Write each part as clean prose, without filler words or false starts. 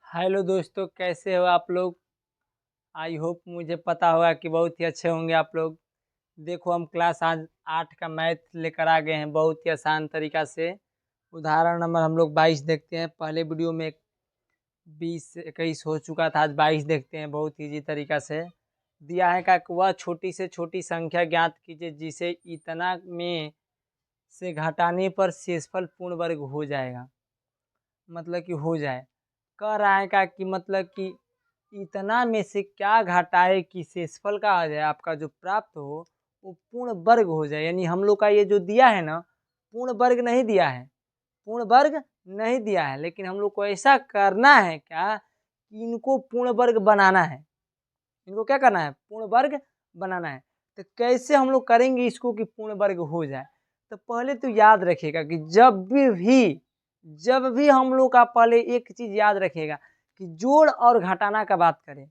Hello दोस्तों, कैसे हो आप लोग। आई होप मुझे पता होगा कि बहुत ही अच्छे होंगे आप लोग। देखो, हम क्लास आज 8 का मैथ लेकर आ गए हैं बहुत ही आसान तरीका से। उदाहरण नंबर हम लोग 22 देखते हैं। पहले वीडियो में 20 21 हो चुका था, आज 22 देखते हैं। बहुत ईजी तरीका से दिया है का वह छोटी से छोटी संख्या ज्ञात कीजिए जिसे इतना में से घटाने पर शेषफल पूर्ण वर्ग हो जाएगा। मतलब कि हो जाए, कह रहा है का कि मतलब कि इतना में से क्या घटाए कि शेषफल का आ जाए, आपका जो प्राप्त हो वो पूर्ण वर्ग हो जाए। यानी हम लोग का ये जो दिया है ना, पूर्ण वर्ग नहीं दिया है, पूर्ण वर्ग नहीं दिया है, लेकिन हम लोग को ऐसा करना है क्या कि इनको पूर्ण वर्ग बनाना है। इनको क्या करना है? पूर्ण वर्ग बनाना है। तो कैसे हम लोग करेंगे इसको कि पूर्ण वर्ग हो जाए? तो पहले तो याद रखिएगा कि जब भी हम लोग का पहले एक चीज याद रखिएगा कि जोड़ और घटाना का बात करें।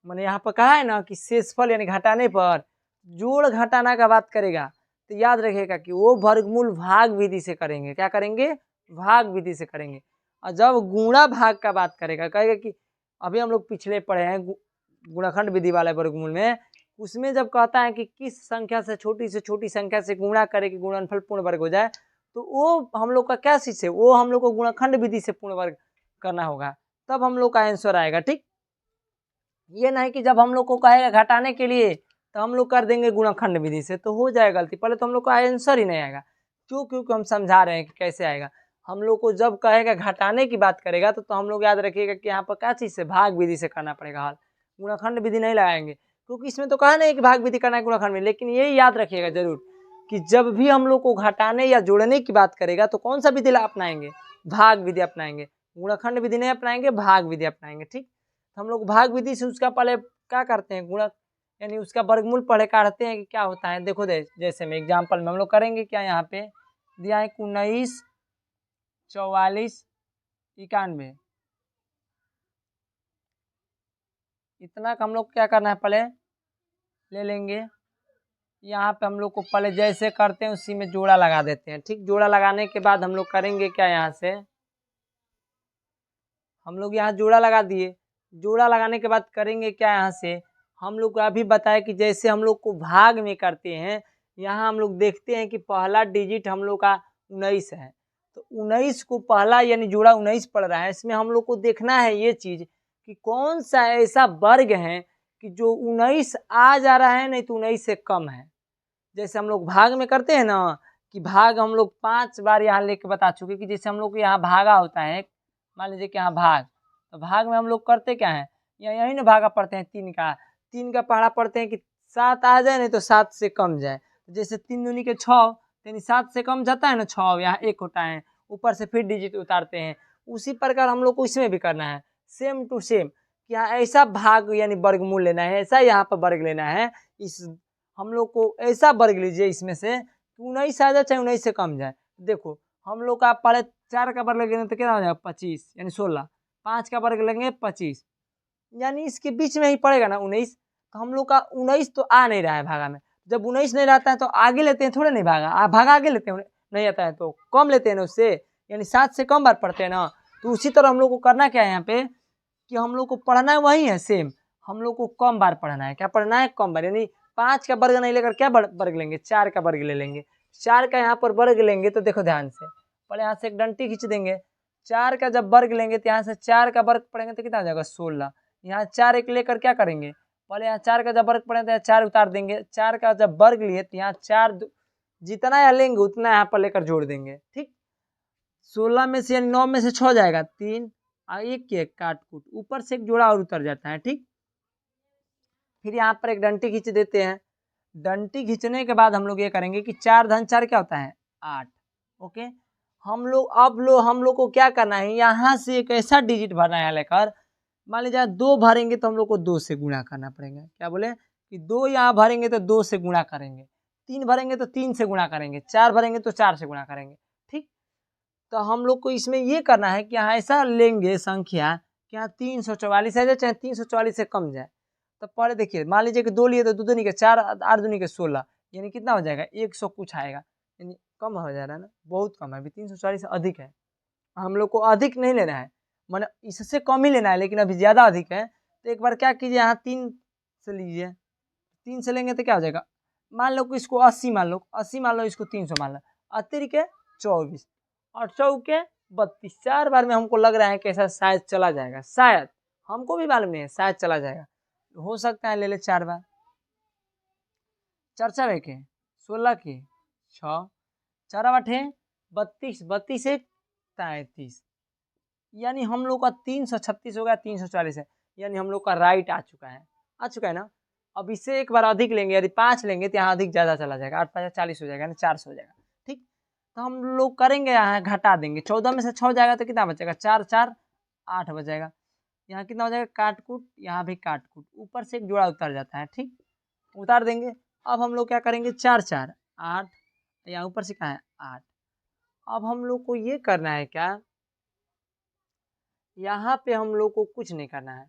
मैंने यहाँ पर कहा है ना कि शेषफल यानी घटाने पर जोड़ घटाना का बात करेगा, तो याद रखिएगा कि वो वर्गमूल भाग विधि से करेंगे। क्या करेंगे? भाग विधि से करेंगे। और जब गुणा भाग का बात करेगा, कहेगा कि अभी हम लोग पिछले पढ़े हैं गुणनखंड विधि वाले वर्गमूल में, उसमें जब कहता है कि किस संख्या से छोटी संख्या से गुणा करे कि गुणनफल पूर्ण वर्ग हो जाए, तो वो हम लोग का क्या चीज है, वो हम लोग को गुणनखंड विधि से पूर्ण वर्ग करना होगा, तब हम लोग का आंसर आएगा। ठीक, ये नहीं कि जब हम लोग को कहेगा घटाने के लिए तो हम लोग कर देंगे गुणनखंड विधि से, तो हो जाएगा गलती। पहले तो हम लोग का आंसर ही नहीं आएगा। क्यों? क्योंकि हम समझा रहे हैं कि कैसे आएगा। हम लोग को जब कहेगा घटाने की बात करेगा तो हम लोग याद रखिएगा कि यहाँ पर क्या चीज से, भाग विधि से करना पड़ेगा। हाल गुणनखंड विधि नहीं लगाएंगे, क्योंकि इसमें तो कहा नहीं कि भाग विधि करना है गुणनखंड में। लेकिन यही याद रखिएगा जरूर कि जब भी हम लोग को घटाने या जोड़ने की बात करेगा तो कौन सा विधि अपनाएंगे? भाग विधि अपनाएंगे। गुणनखंड विधि नहीं अपनाएंगे, भाग विधि अपनाएंगे। ठीक, हम लोग भाग विधि से उसका पहले क्या करते हैं, गुणक यानी उसका वर्गमूल पहले काटते हैं कि क्या होता है। देखो जैसे में एग्जाम्पल में हम लोग करेंगे क्या, यहाँ पे दिया है 19 44 91, इतना का हम लोग क्या करना है, पहले ले लेंगे। यहाँ पे हम लोग को पहले जैसे करते हैं उसी में जोड़ा लगा देते हैं। ठीक, जोड़ा लगाने के बाद हम लोग करेंगे क्या, यहाँ से हम लोग यहाँ जोड़ा लगा दिए। जोड़ा लगाने के बाद करेंगे क्या, यहाँ से हम लोग को अभी बताया कि जैसे हम लोग को भाग में करते हैं, यहाँ हम लोग देखते हैं कि पहला डिजिट हम लोग का 19 है, तो 19 को पहला यानी जोड़ा 19 पड़ रहा है। इसमें हम लोग को देखना है ये चीज कि कौन सा ऐसा वर्ग है कि जो 19 आ जा रहा है, नहीं तो 19 से कम है। जैसे हम लोग भाग में करते हैं ना कि भाग हम लोग 5 बार यहाँ लेके बता चुके कि जैसे हम लोग को यहाँ भागा होता है, मान लीजिए कि यहाँ भाग, तो भाग में हम लोग करते क्या है, यही ना भागा पढ़ते हैं 3 का पहाड़ा पढ़ते हैं कि 7 आ जाए नहीं तो 7 से कम जाए। जैसे 3 दूनी के 6, यानी 7 से कम जाता है ना 6, यहाँ 1 होता है, ऊपर से फिर डिजिट उतारते हैं। उसी प्रकार हम लोग को इसमें भी करना है, सेम टू सेम कि यहाँ ऐसा भाग यानी वर्गमूल लेना है, ऐसा यहाँ पर वर्ग लेना है। इस हम लोग को ऐसा वर्ग लीजिए इसमें से 19 आ जाए चाहे 19 से कम जाए। देखो हम लोग का पहले 4 का वर्ग लेंगे तो कितना हो जाएगा, 25 यानी 16। 5 का वर्ग लेंगे 25, यानी इसके बीच में ही पड़ेगा ना 19। तो हम लोग का 19 तो आ नहीं रहा है भागा में। जब 19 नहीं रहता है तो आगे लेते हैं, थोड़े नहीं भागा भागा आगे लेते हैं, नहीं आता है तो कम लेते हैं ना उससे, यानी 7 से कम बार पढ़ते हैं ना। तो उसी तरह हम लोग को करना क्या है यहाँ पे कि हम लोग को पढ़ना है वही है सेम, हम लोग को कम बार पढ़ना है। क्या पढ़ना है? कम बार। यानी 5 का वर्ग नहीं लेकर क्या वर्ग लेंगे, 4 का वर्ग ले लेंगे। 4 का यहाँ पर वर्ग लेंगे तो देखो ध्यान से, पहले यहाँ से एक डंटी खींच देंगे। 4 का जब वर्ग लेंगे तो यहाँ से 4 का वर्ग पढ़ेंगे तो कितना हो जाएगा, 16। यहाँ 4 एक लेकर क्या करेंगे, पहले यहाँ 4 का जब वर्ग पढ़ेंगे तो यहाँ 4 उतार देंगे। 4 का जब वर्ग लिए तो यहाँ 4 जितना यहाँ लेंगे उतना यहाँ पर लेकर जोड़ देंगे। ठीक, 16 में से यानी 9 में से 6 जाएगा, 3 और 1 के काट कूट, ऊपर से एक जोड़ा और उतर जाता है। ठीक, फिर यहाँ पर एक डंटी खींच देते हैं। डंटी खींचने के बाद हम लोग ये करेंगे कि 4 धन 4 क्या होता है, 8। ओके, हम लोग को क्या करना है, यहाँ से एक ऐसा डिजिट भरना है लेकर, मान लीजिए 2 भरेंगे तो हम लोग को 2 से गुणा करना पड़ेगा। क्या बोले कि 2 यहाँ भरेंगे तो 2 से गुणा करेंगे, 3 भरेंगे तो 3 से गुणा करेंगे, 4 भरेंगे तो 4 से गुणा करेंगे। ठीक, तो हम लोग को इसमें ये करना है कि यहाँ ऐसा लेंगे संख्या कि यहाँ 344 आ जाए चाहे 344 से कम जाए। तो पहले देखिए, मान लीजिए कि 2 लिए तो 2 दूनी के 4, 8 दूनी के 16, यानी कितना हो जाएगा, 100 कुछ आएगा, यानी कम हो जा रहा है ना, बहुत कम है। अभी 344 अधिक है, हम लोग को अधिक नहीं लेना है, मैंने इससे कम ही लेना है, लेकिन अभी ज़्यादा अधिक है। तो एक बार क्या कीजिए, यहाँ 3 से लीजिए, 3 से लेंगे तो क्या हो जाएगा, मान लो कि इसको 80 मान लो, 80 मान लो, इसको 300 मान लो, अतिरिक्त है 24 और चौके 32, 4 बार में हमको लग रहा है कि ऐसा शायद चला जाएगा, शायद, हमको भी मालूम नहीं है, शायद चला जाएगा, हो सकता है ले ले 4 बार। 4 4 के 16 के 6, 4 8 32, 32 1 33, यानी हम लोग का 336 हो गया, 340 है, यानी हम लोग का राइट आ चुका है ना। अब इससे एक बार अधिक लेंगे, यदि 5 लेंगे तो यहाँ अधिक ज़्यादा चला जाएगा, 8 5 40 हो जाएगा ना, 400 हो जाएगा। ठीक, तो हम लोग करेंगे, यहाँ घटा देंगे, 14 में से 6 जाएगा तो कितना बचेगा, 4 4 8 बचेगा, यहाँ कितना हो जाएगा, काट कूट, यहाँ भी काट कूट, ऊपर से एक जोड़ा उतर जाता है। ठीक, उतार देंगे। अब हम लोग क्या करेंगे, 4 4 8, यहाँ ऊपर से कहाँ है 8। अब हम लोग को ये करना है क्या, यहाँ पे हम लोग को कुछ नहीं करना है,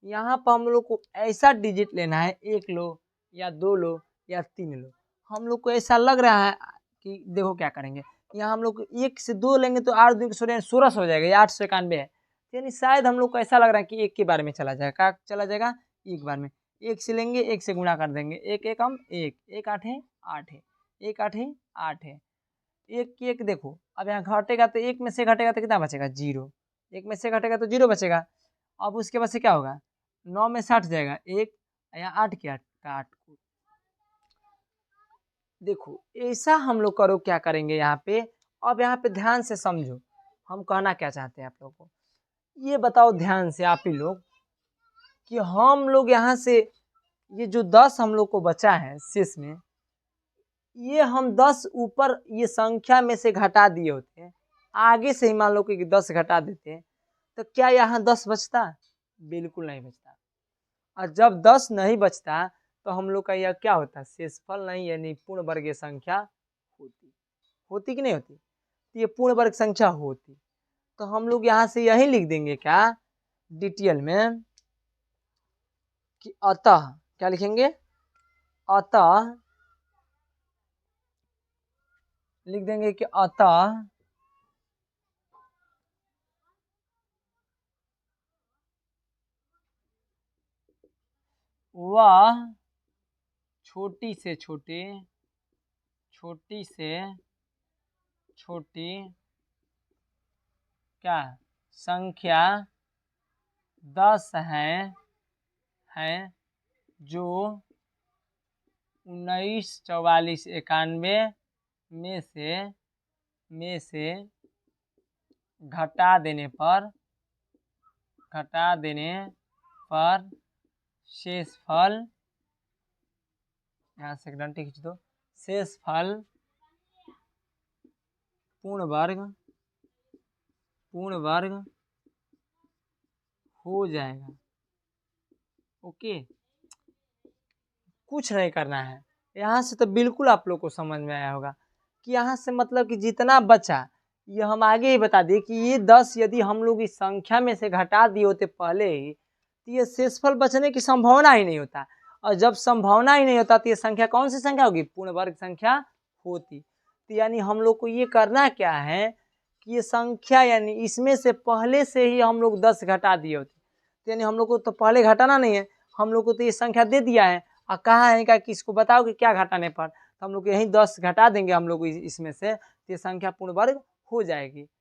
यहाँ पर हम लोग को ऐसा डिजिट लेना है, 1 लो या 2 लो या 3 लो। हम लोग को ऐसा लग रहा है कि देखो क्या करेंगे, यहाँ हम लोग 1 से 2 लेंगे तो 8 2 16 1600 हो जाएगा, ये 891 है, यानी शायद हम लोग को ऐसा लग रहा है कि 1 के बारे में चला जाएगा, क्या चला जाएगा, 1 बार में। 1 से लेंगे, 1 से गुणा कर देंगे, 1 1 हम 1 1 8 है 8 है, 1 8 है 8 है, 1 1 देखो, अब यहाँ घटेगा तो 1 में से घटेगा तो कितना बचेगा, 0, 1 में से घटेगा तो 0 बचेगा। अब उसके बाद से क्या होगा, 9 में 60 जाएगा 1, यहाँ 8 के 8 काट कूट। देखो ऐसा हम लोग करो, क्या करेंगे यहाँ पे, अब यहाँ पे ध्यान से समझो, हम कहना क्या चाहते हैं आप लोगों को, ये बताओ ध्यान से आप ही लोग कि हम लोग यहाँ से ये जो 10 हम लोग को बचा है शेष में, ये हम 10 ऊपर ये संख्या में से घटा दिए होते हैं, आगे से ही मान लो कि 10 घटा देते हैं, तो क्या यहाँ 10 बचता, बिल्कुल नहीं बचता। और जब 10 नहीं बचता तो हम लोग का यह क्या होता, शेषफल नहीं, यानी पूर्ण वर्गीय संख्या होती कि नहीं होती, तो ये पूर्ण वर्ग संख्या होती। तो हम लोग यहाँ से यही लिख देंगे क्या, डिटेल में कि अतः, क्या लिखेंगे, अतः लिख देंगे कि अतः वह छोटी से छोटी क्या संख्या 10 है जो 19 44 91 में से घटा देने पर शेषफल, यहाँ से एक डंटी खींच दो, शेषफल पूर्ण वर्ग हो जाएगा। ओके, कुछ नहीं करना है, यहाँ से तो बिल्कुल आप लोग को समझ में आया होगा कि यहाँ से मतलब कि जितना बचा, ये हम आगे ही बता दिए कि ये 10 यदि हम लोग इस संख्या में से घटा दिए होते पहले ही, तो ये शेषफल बचने की संभावना ही नहीं होता, और जब संभावना ही नहीं होता तो ये संख्या कौन सी संख्या होगी, पूर्ण वर्ग संख्या होती। तो यानी हम लोग को ये करना क्या है कि ये संख्या यानी इसमें से पहले से ही हम लोग 10 घटा दिए होते, तो यानी हम लोग को तो पहले घटाना नहीं है, हम लोग को तो ये संख्या दे दिया है और कहा है कि इसको बताओ कि क्या घटाने पर, तो हम लोग यही 10 घटा देंगे हम लोग इसमें से, तो ये संख्या पूर्ण वर्ग हो जाएगी।